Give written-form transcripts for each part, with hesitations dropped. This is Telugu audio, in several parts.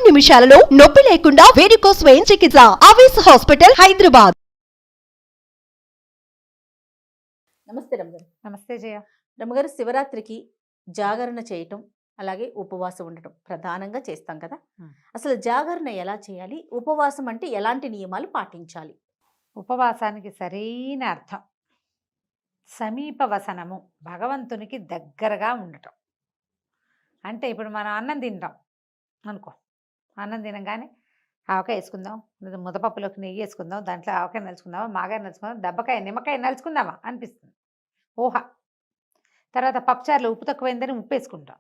నిమిషాలలో నొప్పి లేకుండా వేడికోస్ వెయిన్ చికిత్స. ఆవేశ హాస్పిటల్, హైదరాబాద్. నమస్తే రమ్మగారు. నమస్తే జయ. రమ్మగారు, శివరాత్రికి జాగరణ చేయటం అలాగే ఉపవాసం ఉండటం ప్రధానంగా చేస్తాం కదా. అసలు జాగరణ ఎలా చేయాలి, ఉపవాసం అంటే ఎలాంటి నియమాలు పాటించాలి? ఉపవాసానికి సరైన అర్థం సమీప వసనము, భగవంతునికి దగ్గరగా ఉండటం. అంటే ఇప్పుడు మనం అన్నం తింటాం అనుకో, అన్నం తినగానే ఆవకాయ వేసుకుందాం, లేదా ముద్దపప్పులోకి నెయ్యి వేసుకుందాం, దాంట్లో ఆవకాయ నలుచుకుందామా, మాగాయ నలుచుకుందాం, దెబ్బకాయ నిమ్మకాయ నలుచుకుందామా అనిపిస్తుంది ఊహ. తర్వాత పప్పుచారులో ఉప్పు తక్కువైందని ఉప్పు వేసుకుంటాం,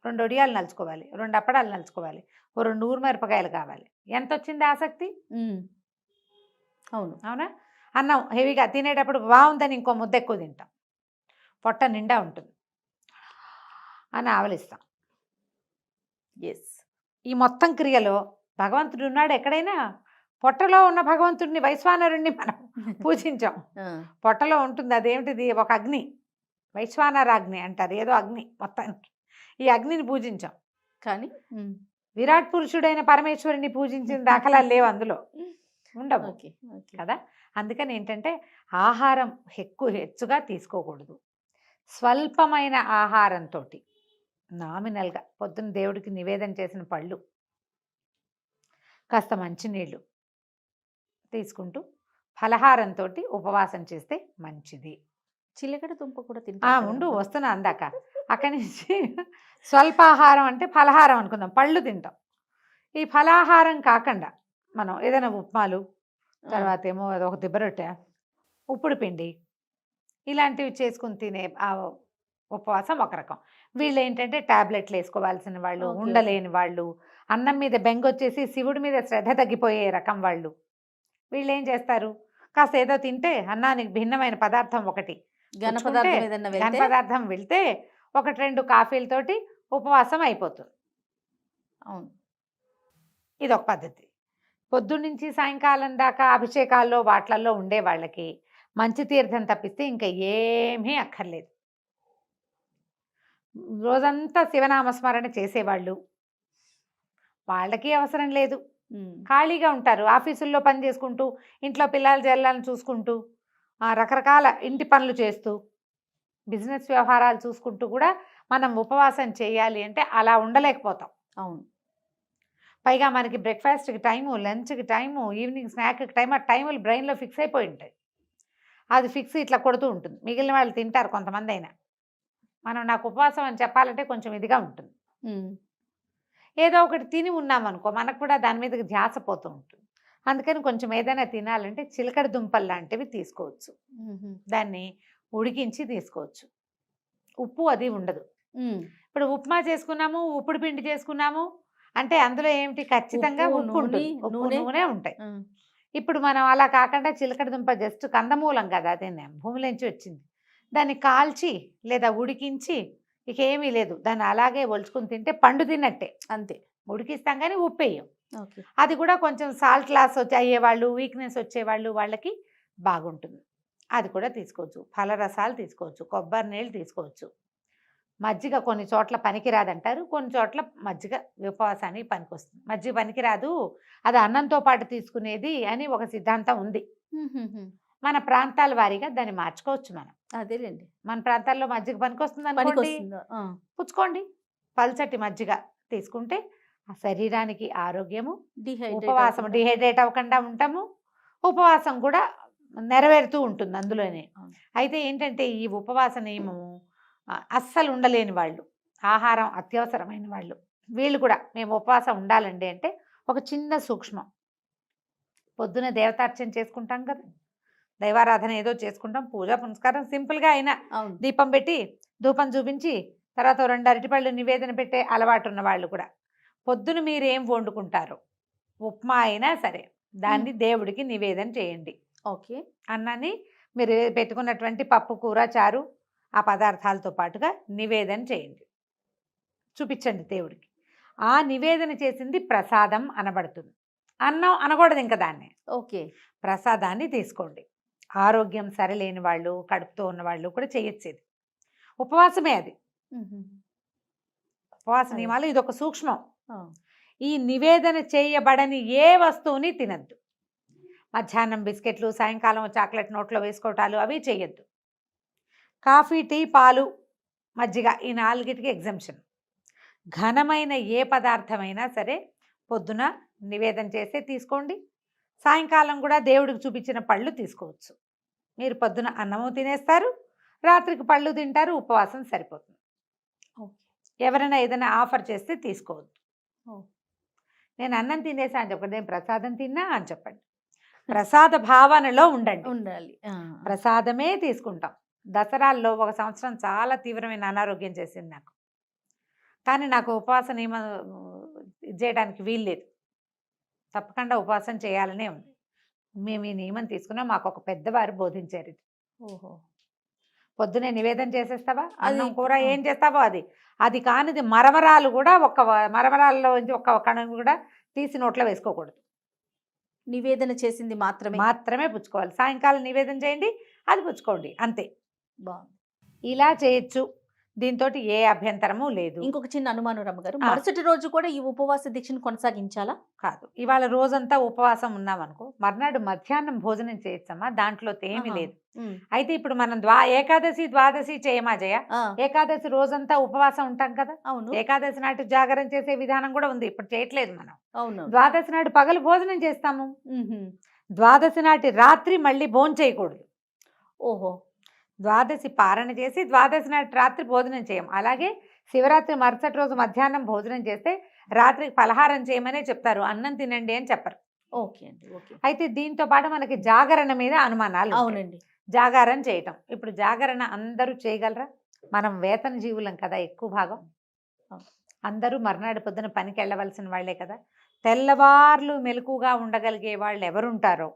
2 వడియాలు నలుచుకోవాలి, 2 అప్పడాలు నలుచుకోవాలి, ఓ 2 ఊరుమిరపకాయలు కావాలి. ఎంత వచ్చింది ఆసక్తి? అవును. అవునా? అన్నం హెవీగా తినేటప్పుడు బాగుందని ఇంకో ముద్ద ఎక్కువ తింటాం, పొట్ట నిండా ఉంటుంది అని ఆవలిస్తాం. ఎస్. ఈ మొత్తం క్రియలో భగవంతుడు ఉన్నాడు ఎక్కడైనా. పొట్టలో ఉన్న భగవంతుడిని, వైశ్వానరుణ్ణి మనం పూజించాం. పొట్టలో ఉంటుంది, అదేమిటిది, ఒక అగ్ని, వైశ్వానరాగ్ని అంటారు, ఏదో అగ్ని. మొత్తానికి ఈ అగ్నిని పూజించాం. కానీ విరాట్ పురుషుడైన పరమేశ్వరుని పూజించిన దాఖలాలు లేవు, అందులో ఉండవు కదా. అందుకని ఏంటంటే ఆహారం హెచ్చుగా తీసుకోకూడదు. స్వల్పమైన ఆహారంతో, నామినల్గా పొద్దున్న దేవుడికి నివేదన చేసిన పళ్ళు, కాస్త మంచినీళ్ళు తీసుకుంటూ ఫలహారంతో ఉపవాసం చేస్తే మంచిది. చిలకడ దుంప కూడా ఉండు, వస్తున్నా అందాక. అక్కడి నుంచి స్వల్పాహారం అంటే ఫలహారం అనుకుందాం, పళ్ళు తింటాం. ఈ ఫలాహారం కాకుండా మనం ఏదైనా ఉప్మాలు, తర్వాత ఏమో ఒక దిబ్బరొట్టె, ఉప్పుడు పిండి, ఇలాంటివి చేసుకుని తినే ఆ ఉపవాసం ఒక రకం. వీళ్ళు ఏంటంటే ట్యాబ్లెట్లు వేసుకోవాల్సిన వాళ్ళు, ఉండలేని వాళ్ళు, అన్నం మీద బెంగొచ్చేసి శివుడి మీద శ్రద్ధ తగ్గిపోయే రకం వాళ్ళు. వీళ్ళు ఏం చేస్తారు, కాస్త ఏదో తింటే అన్నానికి భిన్నమైన పదార్థం ఒకటి, ఘన పదార్థం వెళ్తే 1-2 కాఫీలతోటి ఉపవాసం అయిపోతుంది. అవును, ఇదొక పద్ధతి. పొద్దున్నుంచి సాయంకాలం దాకా అభిషేకాల్లో వాట్లల్లో ఉండే వాళ్ళకి మంచి తీర్థం తప్పిస్తే ఇంకా ఏమీ అక్కర్లేదు. రోజంతా శివనామస్మరణ చేసేవాళ్ళు, వాళ్ళకి అవసరం లేదు. ఖాళీగా ఉంటారు, ఆఫీసుల్లో పని చేసుకుంటూ, ఇంట్లో పిల్లల జల్లాలను చూసుకుంటూ, రకరకాల ఇంటి పనులు చేస్తూ, బిజినెస్ వ్యవహారాలు చూసుకుంటూ కూడా మనం ఉపవాసం చేయాలి అంటే అలా ఉండలేకపోతాం. అవును. పైగా మనకి బ్రేక్ఫాస్ట్కి టైము, లంచ్కి టైము, ఈవినింగ్ స్నాక్కి టైం, ఆ టైములు బ్రెయిన్లో ఫిక్స్ అయిపోయి ఉంటాయి. అది ఫిక్స్ ఇట్లా కొడుతూ ఉంటుంది. మిగిలిన వాళ్ళు తింటారు కొంతమంది అయినా. మనం నాకు ఉపవాసం అని చెప్పాలంటే కొంచెం ఇదిగా ఉంటుంది. ఏదో ఒకటి తిని ఉన్నామనుకో, మనకు కూడా దాని మీదకి ధ్యాస పోతూ ఉంటుంది. అందుకని కొంచెం ఏదైనా తినాలంటే చిలకడ దుంపలు లాంటివి తీసుకోవచ్చు, దాన్ని ఉడికించి తీసుకోవచ్చు. ఉప్పు అది ఉండదు. ఇప్పుడు ఉప్మా చేసుకున్నాము, ఉప్పుడు పిండి చేసుకున్నాము అంటే అందులో ఏమిటి, ఖచ్చితంగా ఉప్పు ఉంటుంది, నూనె ఉంటాయి. ఇప్పుడు మనం అలా కాకుండా చిలకడ దుంప జస్ట్ కందమూలం కదా, అదే భూమిలోంచి వచ్చింది, దాన్ని కాల్చి లేదా ఉడికించి, ఇక ఏమీ లేదు, దాన్ని అలాగే ఒలుచుకుని తింటే పండు తిన్నట్టే, అంతే. ఉడికిస్తాం కానీ ఉప్పు వేయం. అది కూడా కొంచెం సాల్ట్ లాస్ అయ్యేవాళ్ళు, వీక్నెస్ వచ్చేవాళ్ళు, వాళ్ళకి బాగుంటుంది. అది కూడా తీసుకోవచ్చు. ఫలరసాలు తీసుకోవచ్చు, కొబ్బరి నీళ్ళు తీసుకోవచ్చు. మజ్జిగ కొన్ని చోట్ల పనికిరాదంటారు, కొన్ని చోట్ల మజ్జిగ ఉపవాసానికి పనికొస్తుంది. మజ్జిగ పనికిరాదు, అది అన్నంతో పాటు తీసుకునేది అని ఒక సిద్ధాంతం ఉంది. మన ప్రాంతాల వారీగా దాన్ని మార్చుకోవచ్చు మనం. అదేలేండి, మన ప్రాంతాల్లో మజ్జిగ పనికొస్తుంది అనుకోండి, పుచ్చుకోండి. పల్చటి మజ్జిగ తీసుకుంటే ఆ శరీరానికి ఆరోగ్యము, ఉపవాసం డిహైడ్రేట్ అవ్వకుండా ఉంటాము, ఉపవాసం కూడా నెరవేరుతూ ఉంటుంది అందులోనే. అయితే ఏంటంటే ఈ ఉపవాస నియమము అస్సలు ఉండలేని వాళ్ళు, ఆహారం అత్యవసరమైన వాళ్ళు, వీళ్ళు కూడా మేము ఉపవాసం ఉండాలండి అంటే ఒక చిన్న సూక్ష్మం. పొద్దున దేవతార్చన చేసుకుంటాం కదా, దైవారాధన ఏదో చేసుకుంటాం, పూజ పునస్కారం సింపుల్గా అయినా దీపం పెట్టి ధూపం చూపించి తర్వాత 2 అరటిపళ్ళు నివేదన పెట్టే అలవాటు ఉన్న వాళ్ళు కూడా పొద్దున మీరు ఏం వండుకుంటారో, ఉప్మా అయినా సరే దాన్ని దేవుడికి నివేదన చేయండి. ఓకే. అన్నాన్ని మీరు పెట్టుకున్నటువంటి పప్పు, కూర, చారు, ఆ పదార్థాలతో పాటుగా నివేదన చేయండి, చూపించండి దేవుడికి. ఆ నివేదన చేసింది ప్రసాదం అనబడుతుంది. అన్నం అనకూడదు ఇంకా దాన్ని. ఓకే. ప్రసాదాన్ని తీసుకోండి. ఆరోగ్యం సరిలేని వాళ్ళు, కడుపుతో ఉన్న వాళ్ళు కూడా చేయొచ్చేది ఉపవాసమే. అది ఉపవాస నియమాలు, ఇదొక సూక్ష్మం. ఈ నివేదన చేయబడని ఏ వస్తువుని తినద్దు. మధ్యాహ్నం బిస్కెట్లు, సాయంకాలం చాక్లెట్ నోట్లో వేసుకోవటాలు అవి చేయొద్దు. కాఫీ, టీ, పాలు, మజ్జిగ ఈ 4టికి ఎగ్జంప్షన్. ఘనమైన ఏ పదార్థమైనా సరే పొద్దున నివేదన చేస్తే తీసుకోండి. సాయంకాలం కూడా దేవుడికి చూపించిన పళ్ళు తీసుకోవచ్చు. మీరు పొద్దున అన్నము తినేస్తారు, రాత్రికి పళ్ళు తింటారు, ఉపవాసం సరిపోతుంది. ఎవరైనా ఏదైనా ఆఫర్ చేస్తే తీసుకోవద్దు. నేను అన్నం తినేసా అని చెప్పండి, నేను ప్రసాదం తిన్నా అని చెప్పండి. ప్రసాద భావనలో ఉండాలి. ప్రసాదమే తీసుకుంటాం. దసరాల్లో ఒక సంవత్సరం చాలా తీవ్రమైన అనారోగ్యం చేసింది నాకు. కానీ నాకు ఉపవాస నియమం చేయడానికి వీల్లేదు. తప్పకుండా ఉపవాసం చేయాలనే ఉంది. మేము ఈ నియమం తీసుకున్నాం. మాకు ఒక పెద్దవారు బోధించారు ఇది. ఓహో, పొద్దునే నివేదన చేసేస్తావా, అన్నం కూర ఏం చేస్తావో అది కానిది మరమరాలు కూడా మరమరాల్లో ఒక కణం కూడా తీసి నోట్లో వేసుకోకూడదు. నివేదన చేసింది మాత్రమే పుచ్చుకోవాలి. సాయంకాలం నివేదన చేయండి, అది పుచ్చుకోండి, అంతే. బాగుంది. ఇలా చేయొచ్చు. దీంతో ఏ అభ్యంతరము లేదు. ఇంకొక చిన్న అనుమానం రమ్మగారు, మరుసటి రోజు కూడా ఈ ఉపవాస దీక్షను కొనసాగించాలా? కాదు, ఇవాళ రోజంతా ఉపవాసం ఉన్నామనుకో, మర్నాడు మధ్యాహ్నం భోజనం చేయొచ్చమ్మా, దాంట్లో ఏమీ లేదు. అయితే ఇప్పుడు మనం ఏకాదశి, ద్వాదశి చేయమా జయ? ఏకాదశి రోజంతా ఉపవాసం ఉంటాం కదా. అవును. ఏకాదశి నాటి జాగరణ చేసే విధానం కూడా ఉంది, ఇప్పుడు చేయట్లేదు మనం. అవును. ద్వాదశి నాటి పగలు భోజనం చేస్తాము. ద్వాదశి నాటి రాత్రి మళ్ళీ భోజనం చేయకూడదు. ఓహో, ద్వాదశి పారణ చేసి ద్వాదశి నాటి రాత్రి భోజనం చేయం. అలాగే శివరాత్రి మరుసటి రోజు మధ్యాహ్నం భోజనం చేస్తే రాత్రికి పలహారం చేయమనే చెప్తారు, అన్నం తినండి అని చెప్పరు. ఓకే అండి, ఓకే. అయితే దీంతో పాటు మనకి జాగరణ మీద అనుమానాలు. అవునండి. జాగారం చేయటం, ఇప్పుడు జాగరణ అందరూ చేయగలరా? మనం వేతన జీవులం కదా, ఎక్కువ భాగం అందరూ మర్నాడు పొద్దున పనికి వెళ్ళవలసిన వాళ్లే కదా. తెల్లవార్లు మెలకుగా ఉండగలిగే వాళ్ళు ఎవరుంటారో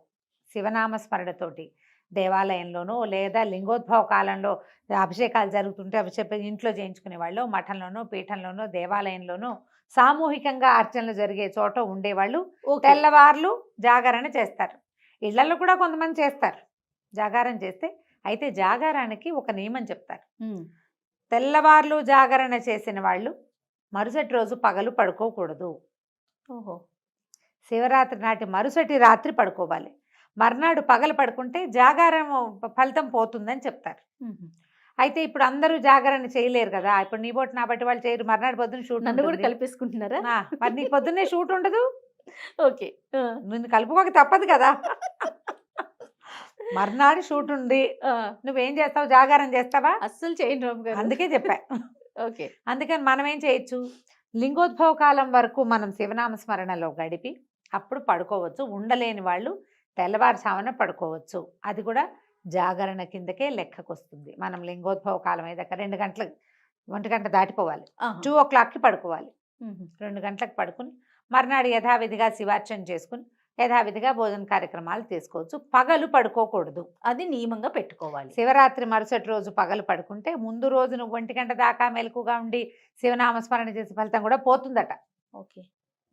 శివనామస్మరణతోటి దేవాలయంలోనో లేదా లింగోద్భవ కాలంలో అభిషేకాలు జరుగుతుంటే అభిషేకం ఇంట్లో చేయించుకునే వాళ్ళు, మఠంలోనో పీఠంలోనో దేవాలయంలోనో సామూహికంగా అర్చనలు జరిగే చోట ఉండేవాళ్ళు తెల్లవార్లు జాగరణ చేస్తారు. ఇళ్లలో కూడా కొంతమంది చేస్తారు జాగారం చేస్తే. అయితే జాగారానికి ఒక నియమం చెప్తారు. తెల్లవార్లు జాగరణ చేసిన వాళ్ళు మరుసటి రోజు పగలు పడుకోకూడదు. ఓహో, శివరాత్రి నాటి మరుసటి రాత్రి పడుకోవాలి. మర్నాడు పగలు పడుకుంటే జాగారం ఫలితం పోతుందని చెప్తారు. అయితే ఇప్పుడు అందరూ జాగరణ చేయలేరు కదా. ఇప్పుడు నీ బోటి నా బట్టి వాళ్ళు చేయరు. మర్నాడు పొద్దున్న షూట్ నన్ను కూడా కలిపేసుకుంటున్నారా? మరి నీకు పొద్దున్నే షూట్ ఉండదు. ఓకే, నిన్ను కలుపుకోక తప్పదు కదా. మర్నాడు షూట్ ఉంది, నువ్వేం చేస్తావు? జాగారం చేస్తావా? అస్సలు చేయండి. అందుకే చెప్పా. ఓకే. అందుకని మనం ఏం చేయొచ్చు, లింగోద్భవ కాలం వరకు మనం శివనామ స్మరణలో గడిపి అప్పుడు పడుకోవచ్చు. ఉండలేని వాళ్ళు తెల్లవారుజామున పడుకోవచ్చు. అది కూడా జాగరణ కిందకే లెక్కకు వస్తుంది. మనం లింగోద్భవ కాలం అయ్యాక 2 గంటలకు 1 గంట దాటిపోవాలి. 2 o'clockకి పడుకోవాలి. 2 గంటలకు పడుకుని మర్నాడు యథావిధిగా శివార్చన చేసుకుని యథావిధిగా భోజన కార్యక్రమాలు తీసుకోవచ్చు. పగలు పడుకోకూడదు, అది నియమంగా పెట్టుకోవాలి. శివరాత్రి మరుసటి రోజు పగలు పడుకుంటే ముందు రోజు నువ్వు 1 గంట దాకా మెలకుగా ఉండి శివనామస్మరణ చేసే ఫలితం కూడా పోతుందట. ఓకే,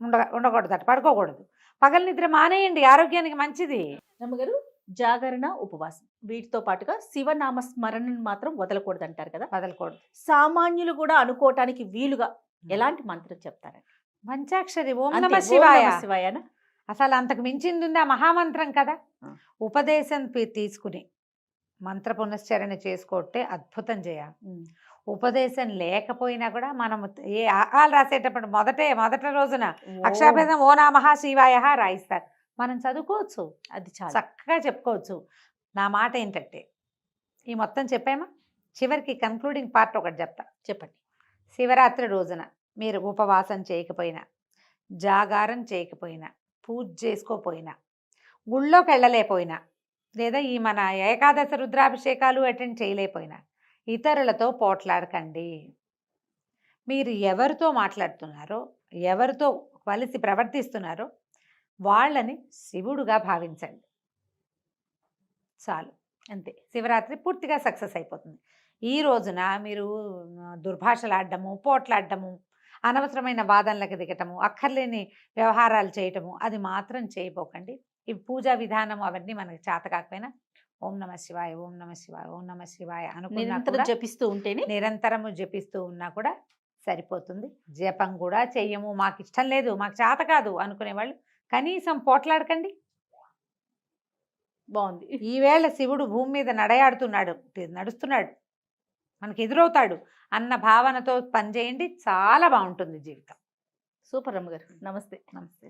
ఉండకూడదట, పడుకోకూడదు. పగల నిద్ర మానేయండి, ఆరోగ్యానికి మంచిది. రమ్మగారు, జాగరణ, ఉపవాసం వీటితో పాటుగా శివనామ స్మరణను మాత్రం వదలకూడదు అంటారు కదా. వదలకూడదు. సామాన్యులు కూడా అనుకోవటానికి వీలుగా ఎలాంటి మంత్రం చెప్తారండి? పంచాక్షరి ఓం నమ శివాయ. అసలు అంతకు మించింది ఉంది ఆ మహామంత్రం కదా. ఉపదేశం తీసుకుని మంత్ర పునశ్చరణ చేసుకోవటే అద్భుతం చేయాలి. ఉపదేశం లేకపోయినా కూడా మనం ఏ ఆలు రాసేటప్పుడు మొదటి రోజున అక్షరాభ్యాసం ఓ నమః శివాయ రాయిస్తారు. మనం చదువుకోవచ్చు, అది చాలా చక్కగా చెప్పుకోవచ్చు. నా మాట ఏంటంటే ఈ మొత్తం చెప్పామా, చివరికి కన్క్లూడింగ్ పార్ట్ ఒకటి చెప్తా. చెప్పండి. శివరాత్రి రోజున మీరు ఉపవాసం చేయకపోయినా, జాగారం చేయకపోయినా, పూజ చేసుకోపోయినా, గుళ్ళోకి వెళ్ళలేకపోయినా, లేదా ఈ మన ఏకాదశి రుద్రాభిషేకాలు అటెండ్ చేయలేకపోయినా ఇతరులతో పోట్లాడకండి. మీరు ఎవరితో మాట్లాడుతున్నారో, ఎవరితో కలిసి ప్రవర్తిస్తున్నారో వాళ్ళని శివుడుగా భావించండి. చాలు, అంతే. శివరాత్రి పూర్తిగా సక్సెస్ అయిపోతుంది. ఈ రోజున మీరు దుర్భాషలాడడము, పోట్లాడడము, అనవసరమైన వాదనలకు దిగటము, అక్కర్లేని వ్యవహారాలు చేయటము అది మాత్రం చేయబోకండి. ఈ పూజా విధానం అవన్నీ మనకి చేత కాకపోయినా ఓం నమ శివాయ, ఓం నమ శివాయ, ఓం నమ శివాయ అనుకున్నా జపిస్తూ ఉంటేనే, నిరంతరము జపిస్తూ ఉన్నా కూడా సరిపోతుంది. జపం కూడా చెయ్యము, మాకు ఇష్టం లేదు, మాకు చేత కాదు అనుకునేవాళ్ళు కనీసం పోట్లాడకండి. బాగుంది. ఈవేళ శివుడు భూమి మీద నడుస్తున్నాడు, మనకి ఎదురవుతాడు అన్న భావనతో పనిచేయండి, చాలా బాగుంటుంది జీవితం. సూపర్ రమ్మ గారు. నమస్తే. నమస్తే.